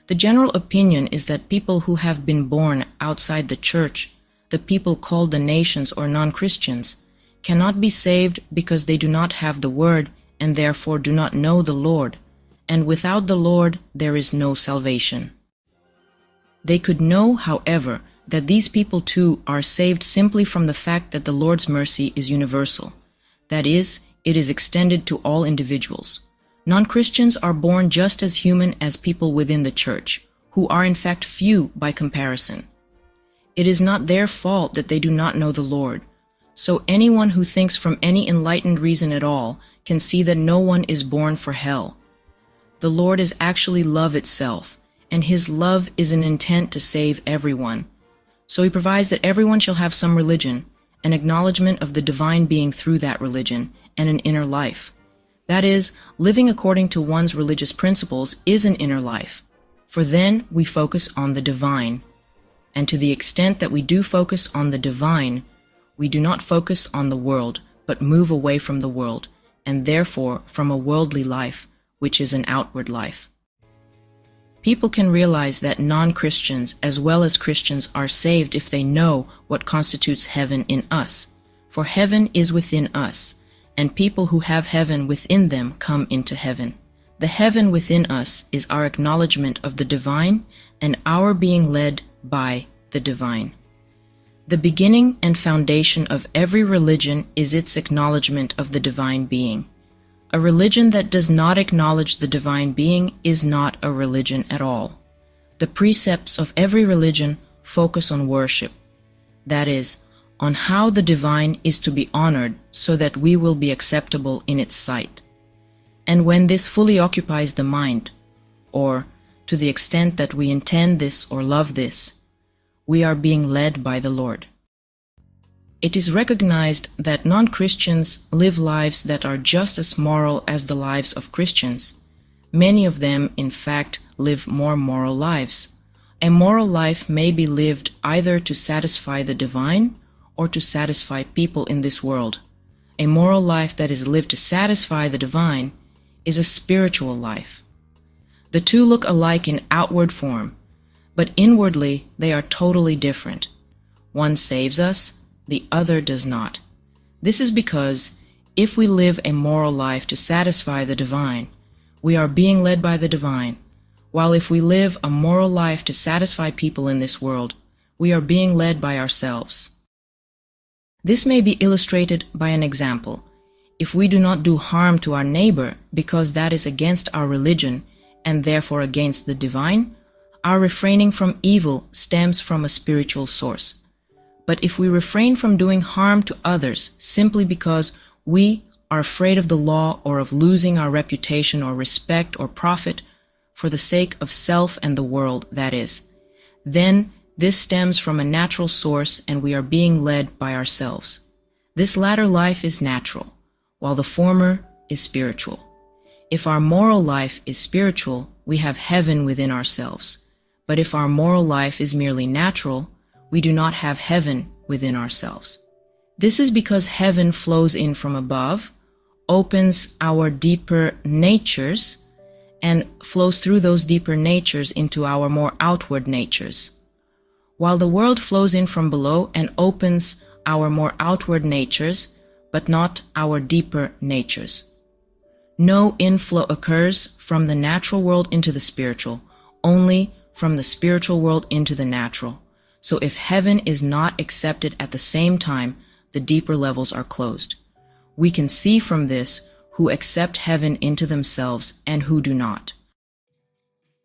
The general opinion is that people who have been born outside the church, the people called the nations or non-Christians, cannot be saved because they do not have the Word and therefore do not know the Lord, and without the Lord there is no salvation. They could know, however, that these people too are saved simply from the fact that the Lord's mercy is universal. That is, it is extended to all individuals. Non-Christians are born just as human as people within the church, who are in fact few by comparison. It is not their fault that they do not know the Lord. So anyone who thinks from any enlightened reason at all can see that no one is born for hell. The Lord is actually love itself, and His love is an intent to save everyone. So He provides that everyone shall have some religion, an acknowledgement of the divine being through that religion, and an inner life. That is, living according to one's religious principles is an inner life, for then we focus on the divine. And to the extent that we do focus on the divine, we do not focus on the world, but move away from the world, and therefore from a worldly life, which is an outward life. People can realize that non-Christians as well as Christians are saved if they know what constitutes heaven in us, for heaven is within us, and people who have heaven within them come into heaven. The heaven within us is our acknowledgement of the divine and our being led by the divine. The beginning and foundation of every religion is its acknowledgement of the divine being. A religion that does not acknowledge the divine being is not a religion at all. The precepts of every religion focus on worship, that is, on how the divine is to be honored so that we will be acceptable in its sight. And when this fully occupies the mind, or to the extent that we intend this or love this, we are being led by the Lord. It is recognized that non-Christians live lives that are just as moral as the lives of Christians. Many of them, in fact, live more moral lives. A moral life may be lived either to satisfy the divine or to satisfy people in this world. A moral life that is lived to satisfy the divine is a spiritual life. The two look alike in outward form, but inwardly they are totally different. One saves us, the other does not. This is because if we live a moral life to satisfy the divine, we are being led by the divine, while if we live a moral life to satisfy people in this world, we are being led by ourselves. This may be illustrated by an example. If we do not do harm to our neighbor because that is against our religion and therefore against the divine, our refraining from evil stems from a spiritual source. But if we refrain from doing harm to others simply because we are afraid of the law or of losing our reputation or respect or profit for the sake of self and the world, that is, then this stems from a natural source and we are being led by ourselves. This latter life is natural, while the former is spiritual. If our moral life is spiritual, we have heaven within ourselves. But if our moral life is merely natural, we do not have heaven within ourselves. This is because heaven flows in from above, opens our deeper natures, and flows through those deeper natures into our more outward natures, while the world flows in from below and opens our more outward natures, but not our deeper natures. No inflow occurs from the natural world into the spiritual, only from the spiritual world into the natural. So if heaven is not accepted at the same time, the deeper levels are closed. We can see from this who accept heaven into themselves and who do not.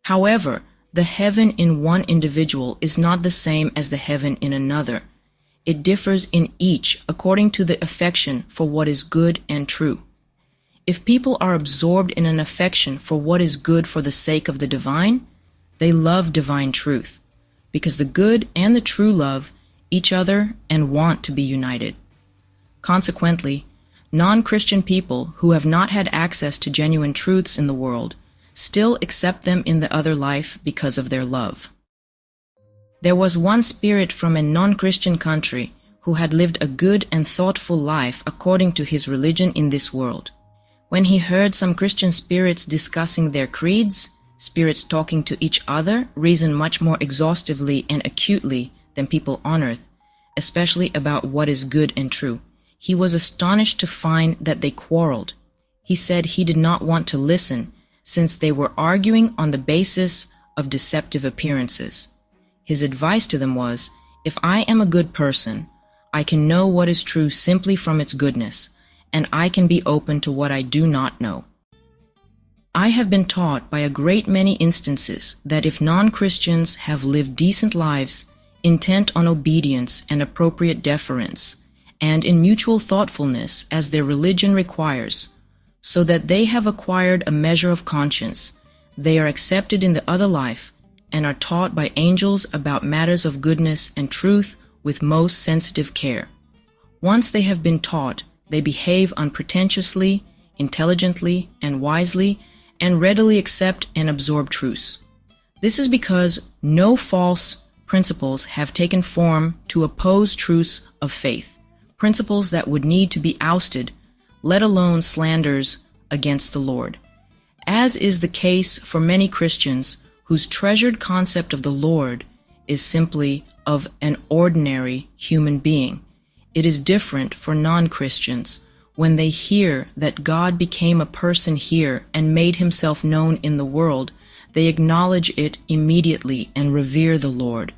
However, the heaven in one individual is not the same as the heaven in another. It differs in each according to the affection for what is good and true. If people are absorbed in an affection for what is good for the sake of the divine, they love divine truth, because the good and the true love each other and want to be united. Consequently, non-Christian people who have not had access to genuine truths in the world still accept them in the other life because of their love. There was one spirit from a non-Christian country who had lived a good and thoughtful life according to his religion in this world. When he heard some Christian spirits discussing their creeds, Spirits talking to each other reason much more exhaustively and acutely than people on earth, especially about what is good and true. He was astonished to find that they quarreled. He said he did not want to listen, since they were arguing on the basis of deceptive appearances. His advice to them was, "If I am a good person, I can know what is true simply from its goodness, and I can be open to what I do not know. I have been taught by a great many instances that if non-Christians have lived decent lives, intent on obedience and appropriate deference, and in mutual thoughtfulness as their religion requires, so that they have acquired a measure of conscience, they are accepted in the other life, and are taught by angels about matters of goodness and truth with most sensitive care. Once they have been taught, they behave unpretentiously, intelligently, and wisely, and readily accept and absorb truths. This is because no false principles have taken form to oppose truths of faith, principles that would need to be ousted, let alone slanders against the Lord. As is the case for many Christians whose treasured concept of the Lord is simply of an ordinary human being, it is different for non-Christians when they hear that God became a person here and made himself known in the world. They acknowledge it immediately and revere the Lord.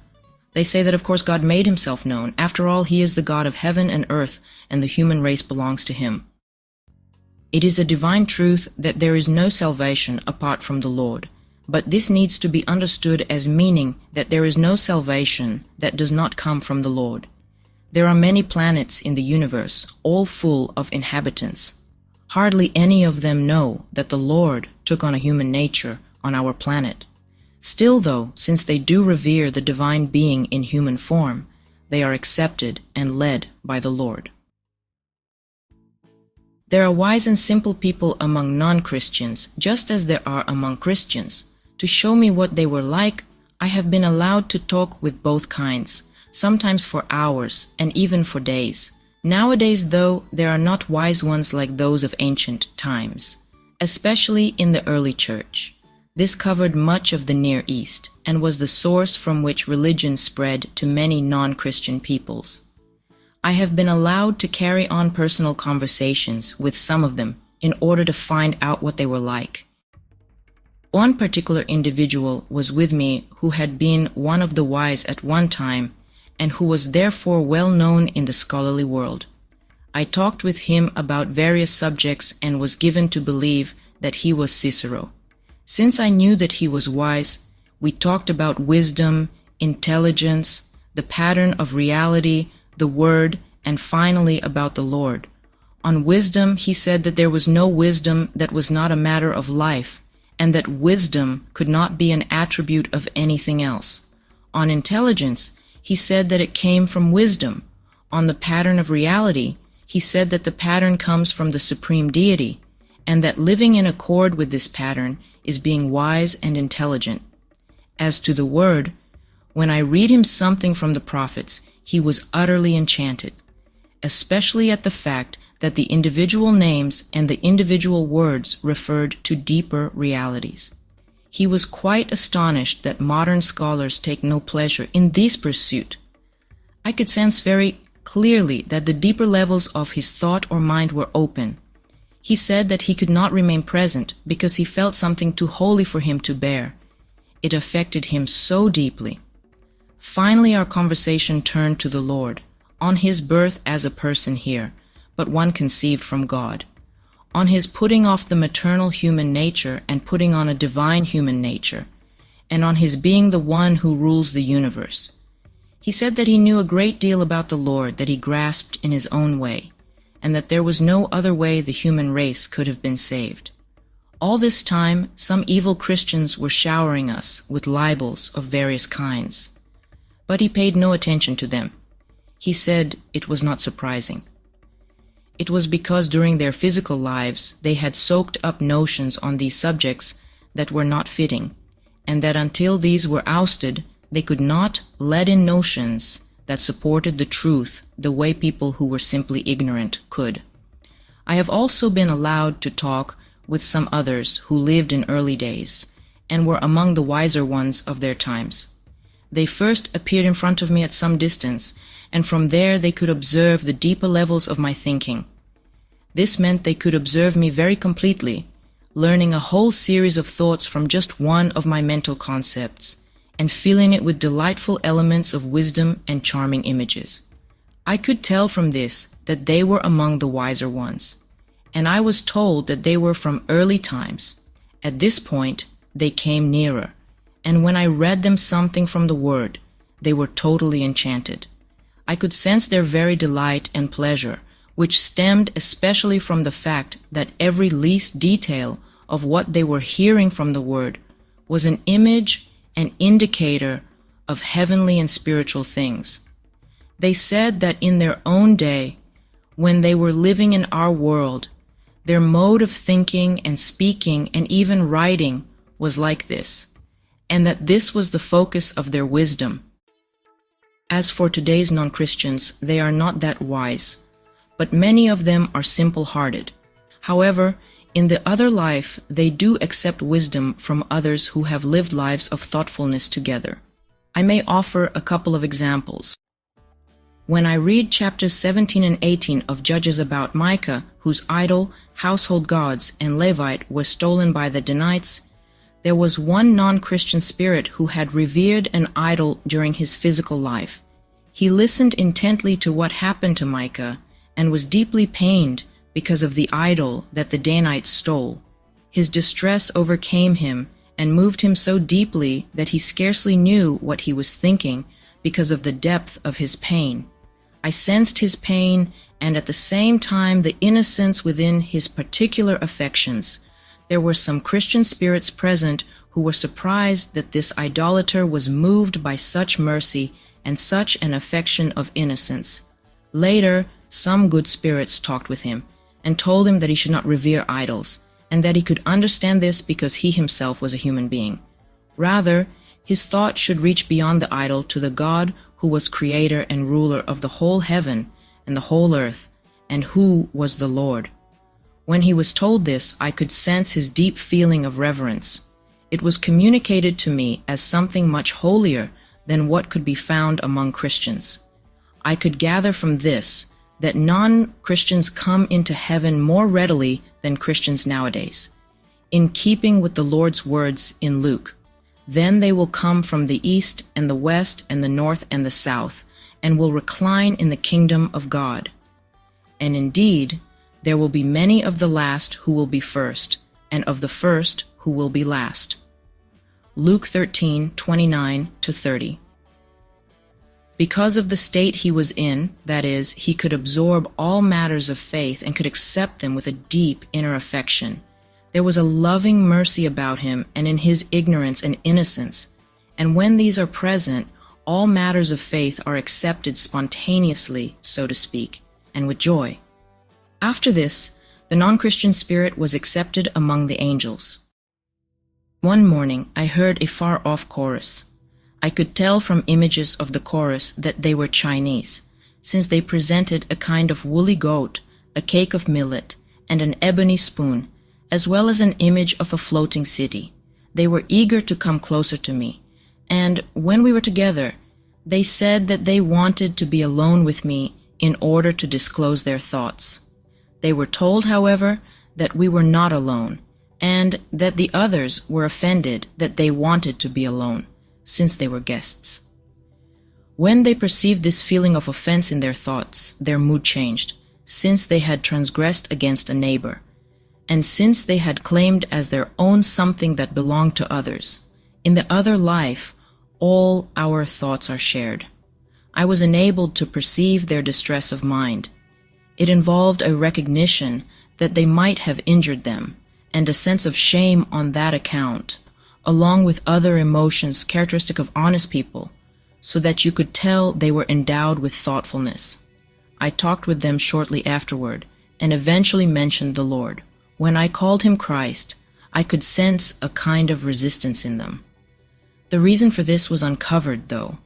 They say that of course God made himself known. After all, he is the God of heaven and earth, and the human race belongs to him. It is a divine truth that there is no salvation apart from the Lord, but this needs to be understood as meaning that there is no salvation that does not come from the Lord. There are many planets in the universe, all full of inhabitants. Hardly any of them know that the Lord took on a human nature on our planet. Still though, since they do revere the divine being in human form, they are accepted and led by the Lord. There are wise and simple people among non-Christians, just as there are among Christians. To show me what they were like, I have been allowed to talk with both kinds, sometimes for hours and even for days. Nowadays, though, there are not wise ones like those of ancient times, especially in the early church. This covered much of the Near East and was the source from which religion spread to many non-Christian peoples. I have been allowed to carry on personal conversations with some of them in order to find out what they were like. One particular individual was with me who had been one of the wise at one time and who was therefore well known in the scholarly world. I talked with him about various subjects and was given to believe that he was Cicero. Since I knew that he was wise, we talked about wisdom, intelligence, the pattern of reality, the Word, and finally about the Lord. On wisdom, he said that there was no wisdom that was not a matter of life, and that wisdom could not be an attribute of anything else. On intelligence, he said that it came from wisdom. On the pattern of reality, he said that the pattern comes from the supreme deity, and that living in accord with this pattern is being wise and intelligent. As to the Word, when I read him something from the prophets, he was utterly enchanted, especially at the fact that the individual names and the individual words referred to deeper realities. He was quite astonished that modern scholars take no pleasure in this pursuit. I could sense very clearly that the deeper levels of his thought or mind were open. He said that he could not remain present because he felt something too holy for him to bear. It affected him so deeply. Finally, our conversation turned to the Lord, on his birth as a person here, but one conceived from God, on his putting off the maternal human nature and putting on a divine human nature, and on his being the one who rules the universe. He said that he knew a great deal about the Lord that he grasped in his own way, and that there was no other way the human race could have been saved. All this time, some evil Christians were showering us with libels of various kinds. But he paid no attention to them. He said it was not surprising. It was because during their physical lives they had soaked up notions on these subjects that were not fitting, and that until these were ousted, they could not let in notions that supported the truth the way people who were simply ignorant could. I have also been allowed to talk with some others who lived in early days, and were among the wiser ones of their times. They first appeared in front of me at some distance, and from there they could observe the deeper levels of my thinking. This meant they could observe me very completely, learning a whole series of thoughts from just one of my mental concepts, and filling it with delightful elements of wisdom and charming images. I could tell from this that they were among the wiser ones, and I was told that they were from early times. At this point, they came nearer, and when I read them something from the Word, they were totally enchanted. I could sense their very delight and pleasure, which stemmed especially from the fact that every least detail of what they were hearing from the Word was an image and indicator of heavenly and spiritual things. They said that in their own day, when they were living in our world, their mode of thinking and speaking and even writing was like this, and that this was the focus of their wisdom. As for today's non-Christians, they are not that wise, but many of them are simple-hearted. However, in the other life, they do accept wisdom from others who have lived lives of thoughtfulness together. I may offer a couple of examples. When I read chapters 17 and 18 of Judges about Micah, whose idol, household gods, and Levite were stolen by the Danites, there was one non-Christian spirit who had revered an idol during his physical life. He listened intently to what happened to Micah and was deeply pained because of the idol that the Danites stole. His distress overcame him and moved him so deeply that he scarcely knew what he was thinking because of the depth of his pain. I sensed his pain and at the same time the innocence within his particular affections. There were some Christian spirits present who were surprised that this idolater was moved by such mercy and such an affection of innocence. Later, some good spirits talked with him and told him that he should not revere idols, and that he could understand this because he himself was a human being. Rather, his thought should reach beyond the idol to the God who was creator and ruler of the whole heaven and the whole earth, and who was the Lord. When he was told this, I could sense his deep feeling of reverence. It was communicated to me as something much holier than what could be found among Christians. I could gather from this that non-Christians come into heaven more readily than Christians nowadays. In keeping with the Lord's words in Luke, then they will come from the east and the west and the north and the south, and will recline in the kingdom of God. And indeed, there will be many of the last who will be first, and of the first who will be last. Luke 13:29-30. Because of the state he was in, that is, he could absorb all matters of faith and could accept them with a deep inner affection. There was a loving mercy about him and in his ignorance and innocence, and when these are present, all matters of faith are accepted spontaneously, so to speak, and with joy. After this, the non-Christian spirit was accepted among the angels. One morning, I heard a far-off chorus. I could tell from images of the chorus that they were Chinese, since they presented a kind of woolly goat, a cake of millet, and an ebony spoon, as well as an image of a floating city. They were eager to come closer to me, and when we were together, they said that they wanted to be alone with me in order to disclose their thoughts. They were told, however, that we were not alone, and that the others were offended that they wanted to be alone, since they were guests. When they perceived this feeling of offense in their thoughts, their mood changed, since they had transgressed against a neighbor, and since they had claimed as their own something that belonged to others. In the other life, all our thoughts are shared. I was enabled to perceive their distress of mind. It involved a recognition that they might have injured them, and a sense of shame on that account, along with other emotions characteristic of honest people, so that you could tell they were endowed with thoughtfulness. I talked with them shortly afterward, and eventually mentioned the Lord. When I called him Christ, I could sense a kind of resistance in them. The reason for this was uncovered, though.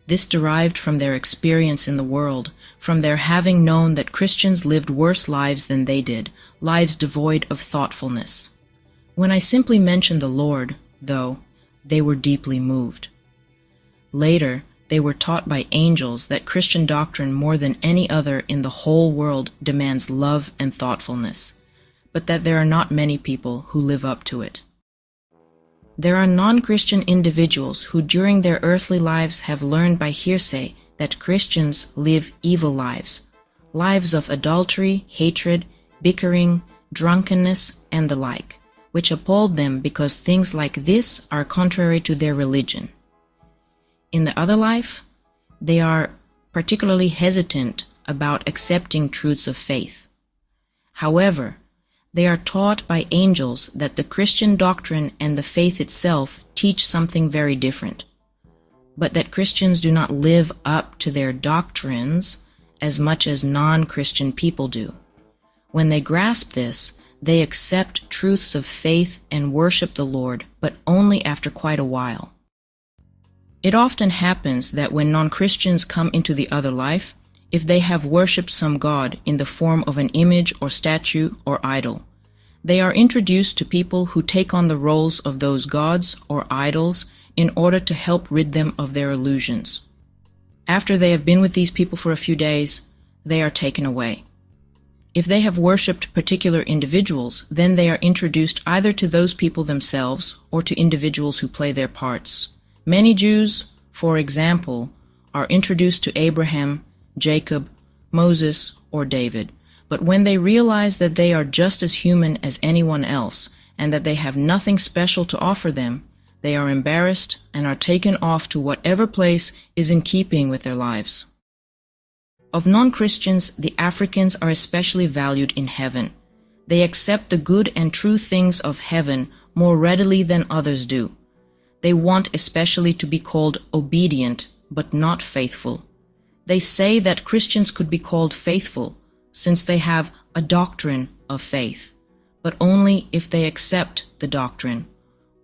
This derived from their experience in the world, from their having known that Christians lived worse lives than they did, lives devoid of thoughtfulness. When I simply mentioned the Lord, though, they were deeply moved. Later, they were taught by angels that Christian doctrine more than any other in the whole world demands love and thoughtfulness, but that there are not many people who live up to it. There are non-Christian individuals who during their earthly lives have learned by hearsay that Christians live evil lives, lives of adultery, hatred, bickering, drunkenness, and the like, which appalled them because things like this are contrary to their religion. In the other life, they are particularly hesitant about accepting truths of faith. However, they are taught by angels that the Christian doctrine and the faith itself teach something very different, but that Christians do not live up to their doctrines as much as non-Christian people do. When they grasp this, they accept truths of faith and worship the Lord, but only after quite a while. It often happens that when non-Christians come into the other life, if they have worshipped some god in the form of an image or statue or idol, they are introduced to people who take on the roles of those gods or idols in order to help rid them of their illusions. After they have been with these people for a few days, they are taken away. If they have worshipped particular individuals, then they are introduced either to those people themselves or to individuals who play their parts. Many Jews, for example, are introduced to Abraham, Jacob, Moses, or David, but when they realize that they are just as human as anyone else and that they have nothing special to offer them, they are embarrassed and are taken off to whatever place is in keeping with their lives. Of non-Christians, the Africans are especially valued in heaven. They accept the good and true things of heaven more readily than others do. They want especially to be called obedient, but not faithful. They say that Christians could be called faithful, since they have a doctrine of faith, but only if they accept the doctrine,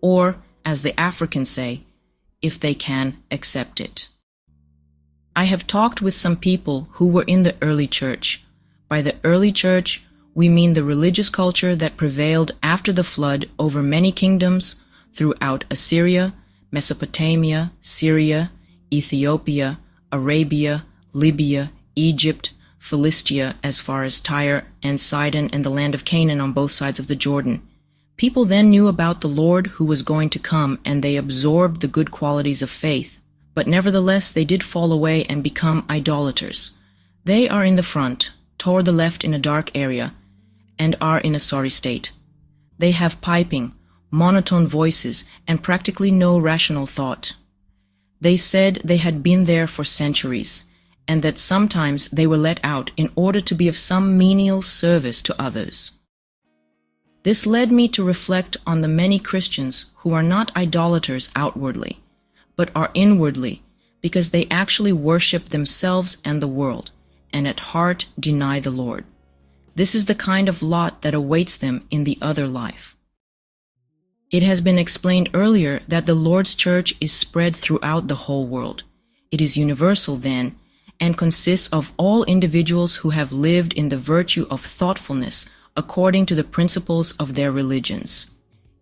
or, as the Africans say, if they can accept it. I have talked with some people who were in the early church. By the early church, we mean the religious culture that prevailed after the flood over many kingdoms throughout Assyria, Mesopotamia, Syria, Ethiopia, Arabia, Libya, Egypt, Philistia as far as Tyre and Sidon and the land of Canaan on both sides of the Jordan. People then knew about the Lord who was going to come, and they absorbed the good qualities of faith. But nevertheless they did fall away and become idolaters. They are in the front, toward the left in a dark area, and are in a sorry state. They have piping, monotone voices, and practically no rational thought. They said they had been there for centuries, and that sometimes they were let out in order to be of some menial service to others. This led me to reflect on the many Christians who are not idolaters outwardly, but are inwardly, because they actually worship themselves and the world, and at heart deny the Lord. This is the kind of lot that awaits them in the other life. It has been explained earlier that the Lord's church is spread throughout the whole world. It is universal then, and consists of all individuals who have lived in the virtue of thoughtfulness according to the principles of their religions.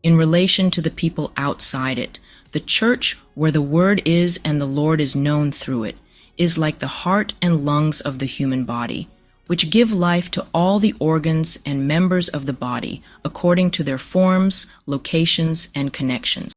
In relation to the people outside it, the church, where the word is and the Lord is known through it, is like the heart and lungs of the human body, which give life to all the organs and members of the body according to their forms, locations, and connections.